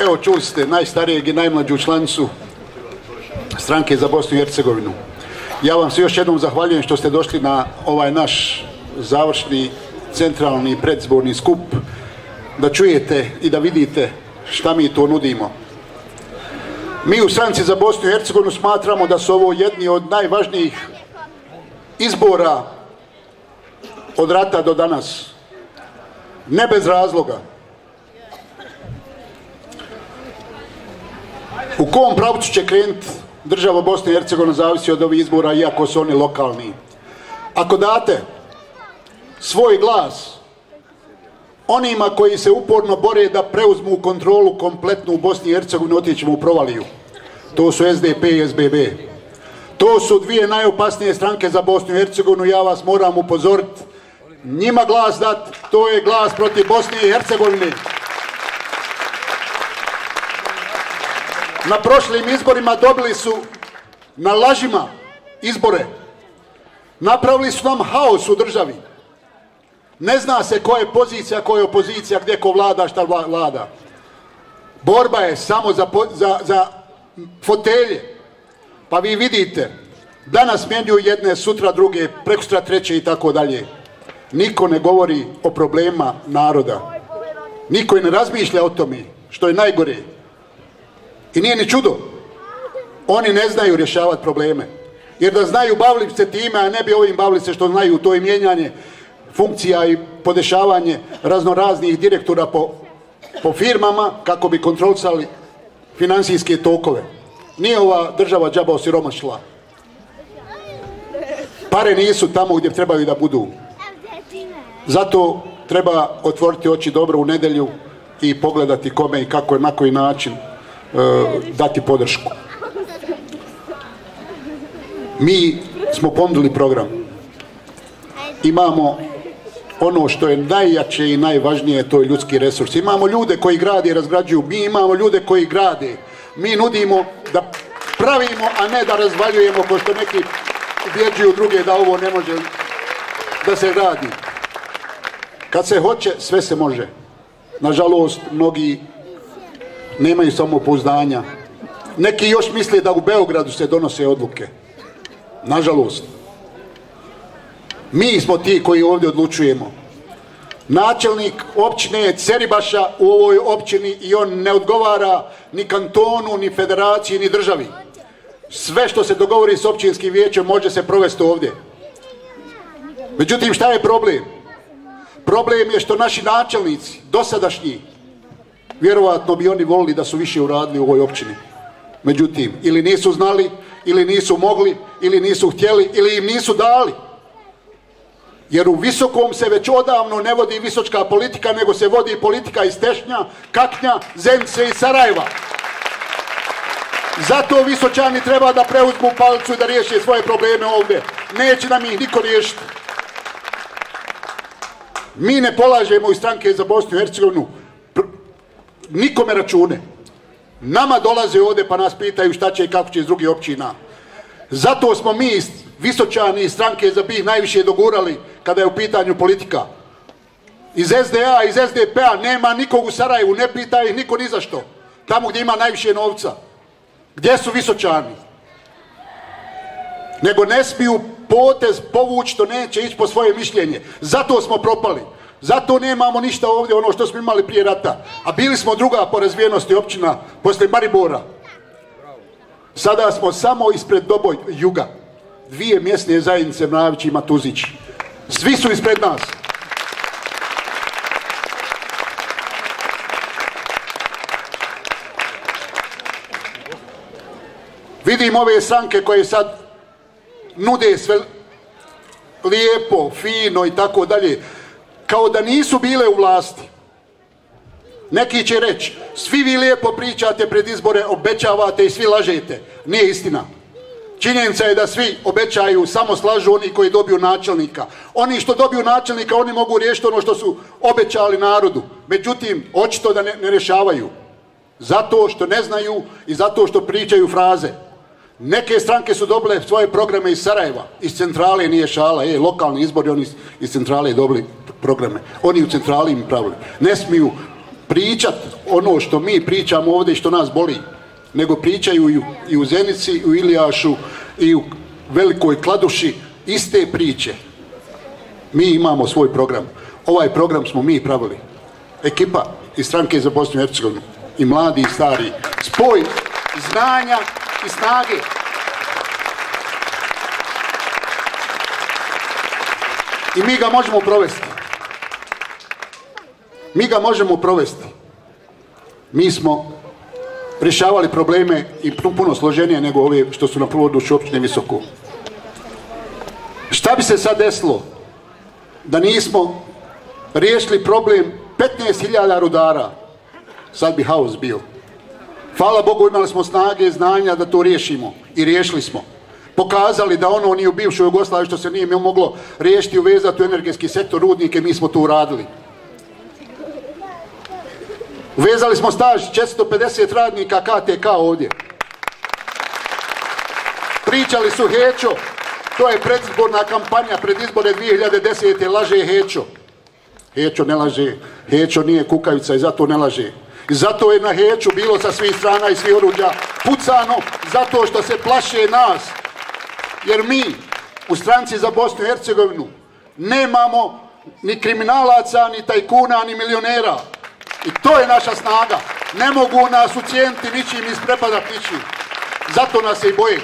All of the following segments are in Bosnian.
evo čuli ste najstarijeg i najmlađu članicu Stranke za Bosnu i Hercegovinu. Ja vam se još jednom zahvaljujem što ste došli na ovaj naš završni centralni predizborni skup, da čujete i da vidite šta mi to nudimo. Mi u Stranci za Bosnu i Hercegovinu smatramo da su ovo jedni od najvažnijih izbora od rata do danas. Ne bez razloga. U kom pravcu će krenuti država Bosne i Hercegovine zavisi od ovih izbora, iako su oni lokalni. Ako date svoj glas onima koji se uporno bore da preuzmu kontrolu kompletnu u Bosni i Hercegovini, otićemo u provaliju. To su SDP i SBB. To su dvije najopasnije stranke za Bosnu i Hercegovinu. Ja vas moram upozoriti. Njima glas dat, to je glas protiv Bosne i Hercegovine. Na prošlim izborima dobili su na lažima izbore. Napravili su nam haos u državi. Ne zna se ko je pozicija, ko je opozicija, gdje ko vlada, šta vlada. Borba je samo za fotelje. Pa vi vidite, danas smjenjuju jedne, sutra druge, prekosutra treće i tako dalje. Niko ne govori o problemima naroda. Niko ne razmišlja o tome, što je najgore. I nije ni čudo. Oni ne znaju rješavati probleme. Jer da znaju, bavili bi se time, a ne bi ovim bavili se što znaju, to je mijenjanje funkcija i podešavanje raznoraznih direktora po firmama kako bi kontrolisali financijske tokove. Nije ova država džaba osiromašila. Pare nisu tamo gdje trebaju da budu. Zato treba otvoriti oči dobro u nedjelju i pogledati kome i kako i na koji način dati podršku. Mi smo ponudili program. Imamo ono što je najjače i najvažnije, to je ljudski resurs. Imamo ljude koji grade i razgrađuju. Mi imamo ljude koji grade. Mi nudimo da pravimo, a ne da razvaljujemo, ko što neki ubjeđuju druge da ovo ne može da se radi. Kad se hoće, sve se može. Nažalost, mnogi nemaju samopouzdanja. Neki još misle da u Beogradu se donose odluke. Nažalost. Mi smo ti koji ovdje odlučujemo. Načelnik općine Ceribaša u ovoj općini i on ne odgovara ni kantonu, ni federaciji, ni državi. Sve što se dogovori s općinskim vijećem može se provesti ovdje. Međutim, šta je problem? Problem je što naši načelnici, dosadašnji, vjerovatno bi oni volili da su više uradili u ovoj općini. Međutim, ili nisu znali, ili nisu mogli, ili nisu htjeli, ili im nisu dali. Jer u Visokom se već odavno ne vodi visočka politika, nego se vodi politika iz Tešnja, Kaknja, Zenice i Sarajeva. Zato Visočani treba da preuzmu palicu i da riješe svoje probleme ovdje. Neće nam ih niko riješiti. Mi ne polažemo iz Stranke za Bosnu i Hercegovinu nikome račune. Nama dolaze ovdje pa nas pitaju šta će i kako će iz drugih općina. Zato smo mi Visočani iz Stranke za BiH najviše dogurali kada je u pitanju politika. Iz SDA, iz SDP-a nema nikog u Sarajevu, ne pita ih niko ni za što. Tamo gdje ima najviše novca. Gdje su Visočani? Nego ne smiju potez povući, to neće ići po svoje mišljenje. Zato smo propali. Zato nemamo ništa ovdje ono što smo imali prije rata. A bili smo druga po razvijenosti općina poslije Maribora. Sada smo samo ispred Doboj juga. 2 mjesne zajednice Mravić i Matuzić. Svi su ispred nas. Vidim ove stranke koje sad nude sve lijepo, fino i tako dalje, kao da nisu bile u vlasti. Neki će reći, svi vi lijepo pričate pred izbore, obećavate i svi lažete. Nije istina. Činjenica je da svi obećaju, samo slažu oni koji dobiju načelnika. Oni što dobiju načelnika, oni mogu riješiti ono što su obećali narodu. Međutim, očito da ne rješavaju. Zato što ne znaju i zato što pričaju fraze. Neke stranke su dobile svoje programe iz Sarajeva, iz centrale, nije šala, lokalni izbori, oni iz centrale dobili programe. Oni u centrali im pravili. Ne smiju pričat ono što mi pričamo ovdje i što nas boli, nego pričaju i u Zenici, i u Ilijašu, i u Velikoj Kladuši iste priče. Mi imamo svoj program. Ovaj program smo mi pravili. Ekipa iz Stranke za Bosnu i Hercegovinu. I mladi i stari. Spoj znanja i snage. I mi ga možemo provesti. Mi ga možemo provesti. Mi smo rješavali probleme i puno složenije nego ove što su na području općine Visoko. Šta bi se sad desilo da nismo riješili problem 15.000 rudara? Sad bi haos bio. Hvala Bogu, imali smo snage i znanja da to riješimo i riješili smo. Pokazali da ono nije u bivšoj Jugoslaviji što se nije moglo riješiti i uvezati u energetski sektor rudnike, mi smo to uradili. Uvezali smo staž 450 radnika KTK ovdje. Pričali su Hećo, to je predizborna kampanja pred izbore 2010. laže Hećo. Hećo ne laže, Hećo nije kukavica i zato ne laže. I zato je na Heću bilo sa svih strana i svih oruđa pucano, zato što se plaše nas. Jer mi u Stranci za Bosnu i Hercegovinu nemamo ni kriminalaca, ni tajkuna, ni milionera. I to je naša snaga. Ne mogu nas ucijeniti ničim i isprepadati ničim. Zato nas se i boje.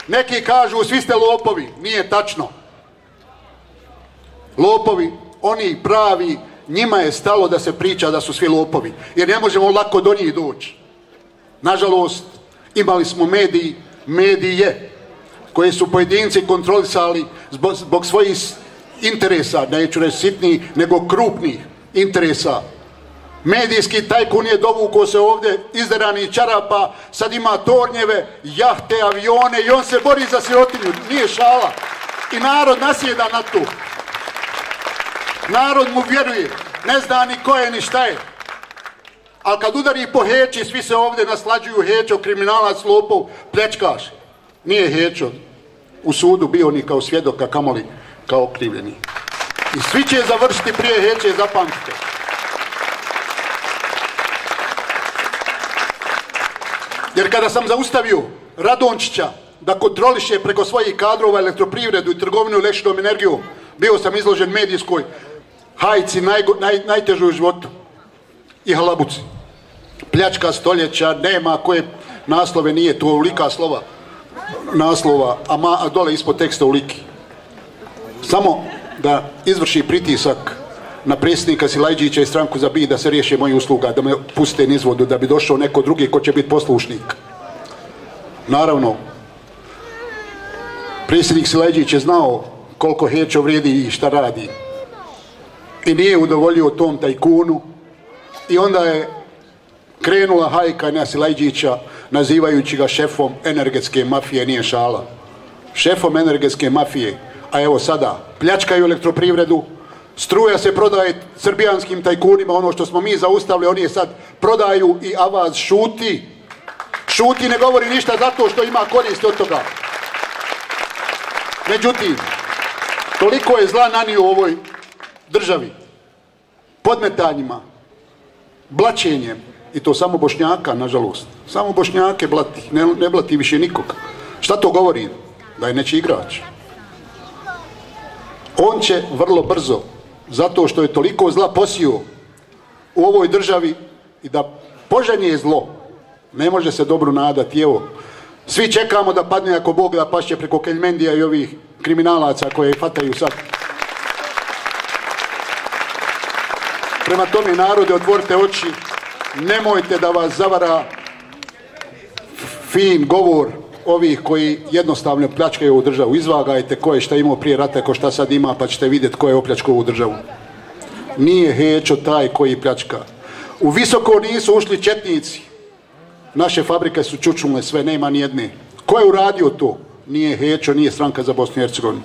Neki kažu svi ste lopovi. Nije tačno. Lopovi, oni pravi, njima je stalo da se priča da su svi lopovi. Jer ne možemo lako do njih doći. Nažalost, imali smo medije koje su pojedinci kontrolisali zbog svojih interesa, neću reći sitnih, nego krupnih interesa. Medijski tajkun je dovukao se ovdje izderanih čarapa, sad ima tornjeve, jahte, avione i on se bori za sirotinju, nije šala. I narod nasjeda na to. Narod mu vjeruje, ne zna ni ko je ni šta je. Ali kad udari po Heći, svi se ovdje naslađuju Hećo, kriminalac, lopov, pljačkaš. Nije Hećo u sudu bio ni kao svjedok, a kamoli kao okrivljeni. I svi će završiti prije Heće, zapamtite. Jer kada sam zaustavio Radončića da kontroliše preko svojih kadrova elektroprivredu i trgovinu električnom energijom, bio sam izložen medijskoj hajci najtežoj u životu i halabuci. Pljačka stoljeća, nema koje naslove, nije to ulika slova naslova, a dole ispod teksta uliki. Samo da izvrši pritisak na predsjednika Silajđića i Stranku za BiH da se riješe moji usluga, da me puste niz vodu, da bi došao neko drugi ko će biti poslušnik. Naravno, predsjednik Silajđić je znao koliko Hećo vrijedi i šta radi. I nije udovoljio tom tajkunu i onda je krenula hajka na Silajđića nazivajući ga šefom energetske mafije, nije šala. Šefom energetske mafije, a evo sada pljačkaju elektroprivredu, struja se prodaje srbijanskim tajkunima, ono što smo mi zaustavili, oni je sad prodaju i Avaz šuti. Šuti, ne govori ništa zato što ima koristi od toga. Međutim, toliko je zla nanio u ovoj državi. Podmetanjima, blaćenjem, i to samo Bošnjaka, nažalost. Samo Bošnjake blati, ne blati više nikog. Šta to govori? Da je nečiji igrač. On će vrlo brzo, zato što je toliko zla posio u ovoj državi i da požanje zlo, ne može se dobro nadati. Evo, svi čekamo da padne, ako Bog da, pašće preko Keljmendija i ovih kriminalaca koje fataju sad. Prema tome, narode, otvorite oči, nemojte da vas zavara fin govor ovih koji jednostavno pljačkaju ovu državu. Izvagajte ko je šta imao prije rata, ko šta sad ima, pa ćete vidjeti ko je opljačkao ovu državu. Nije Hećo taj koji pljačka. U Visoko nisu ušli četnici. Naše fabrike su čučnule sve, nema ni jedne. Ko je uradio to? Nije Hećo, nije Stranka za Bosnu i Hercegovinu.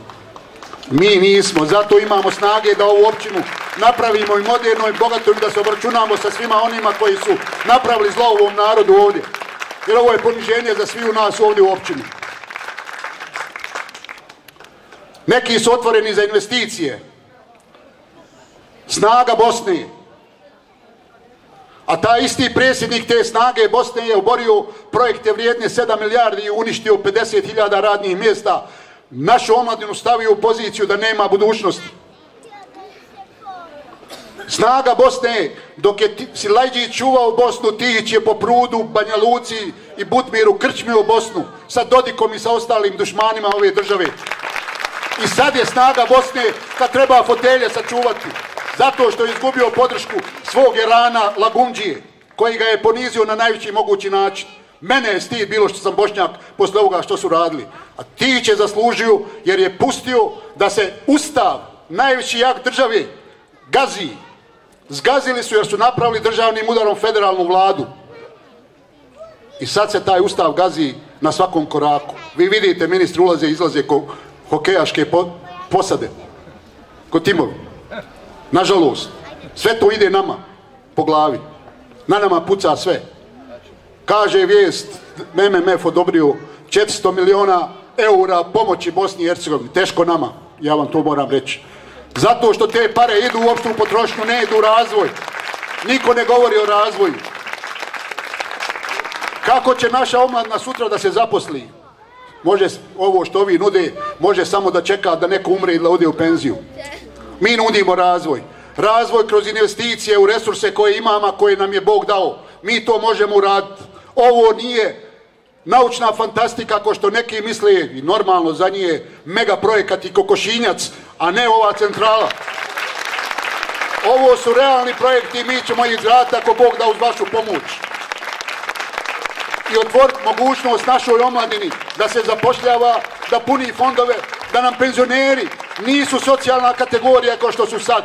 Mi nismo, zato imamo snage da ovu općinu napravimo i moderno i bogato i da se obračunamo sa svima onima koji su napravili zlo ovom narodu ovdje. Jer ovo je poniženje za svi u nas ovdje u općini. Neki su otvoreni za investicije. Snaga Bosne A taj isti predsjednik te snage Bosne je oborio projekte vrijedne 7 milijardi i uništio 50.000 radnih mjesta. Našu omladinu stavio u poziciju da nema budućnosti. Snaga Bosne, dok je Silajđić čuvao Bosnu, Tihić je po Prudu, Banja Luci i Butmiru krčmio Bosnu sa Dodikom i sa ostalim dušmanima ove države. I sad je snaga Bosne kad treba fotelje sačuvati. Zato što je izgubio podršku svog Erana Lagumđije, koji ga je ponizio na najveći mogući način. Mene je stid bilo što sam Bošnjak posle ovoga što su radili. A Tihić je zaslužio jer je pustio da se Ustav, najveći jak države, gazi. Zgazili su jer su napravili državnim udarom federalnu vladu. I sad se taj Ustav gazi na svakom koraku. Vi vidite, ministri ulaze i izlaze ko hokejaške posade. Ko timovi. Nažalost, sve to ide nama po glavi. Na nama puca sve. Kaže vijest, MMF odobrio 400 miliona eura pomoći Bosni i Hercegovini. Teško nama, ja vam to moram reći. Zato što te pare idu u opštu potrošnju, ne idu u razvoj. Niko ne govori o razvoju. Kako će naša omladina sutra da se zaposli? Može ovo što ovi nude, može samo da čeka da neko umre i da ode u penziju. Mi nudimo razvoj. Razvoj kroz investicije u resurse koje imamo, koje nam je Bog dao. Mi to možemo uraditi. Ovo nije naučna fantastika kao što neki misle, i normalno za njih je mega projekat i kokošinjac, a ne ova centrala. Ovo su realni projekti i mi ćemo ih izgraditi ako Bog da uz vašu pomoć. I otvoriti mogućnost našoj omladini da se zapošljava, da puni fondove, da nam penzioneri nisu socijalna kategorija kao što su sad.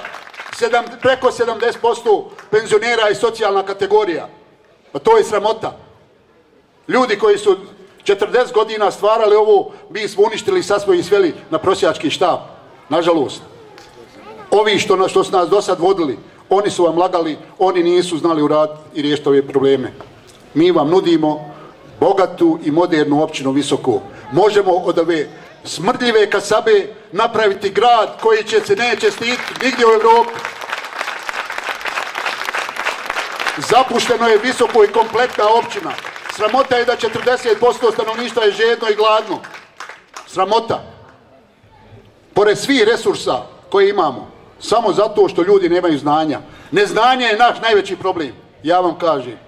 Preko 70% penzionera je socijalna kategorija. Pa to je sramota. Ljudi koji su 40 godina stvarali ovo, mi smo uništili i sad smo ih sveli na prosjački štab. Nažalost. Ovi što su nas do sad vodili, oni su vam lagali, oni nisu znali uraditi i riješiti ove probleme. Mi vam nudimo bogatu i modernu općinu Visoko. Možemo od ove smrdljive kasabe napraviti grad koji će se neće stiditi nigdje u Evropi. Zapušteno je Visoko i kompletna općina. Sramota je da 40% stanovništva je žedno i gladno. Sramota. Pored svih resursa koje imamo, samo zato što ljudi nemaju znanja. Neznanje je naš najveći problem. Ja vam kažem.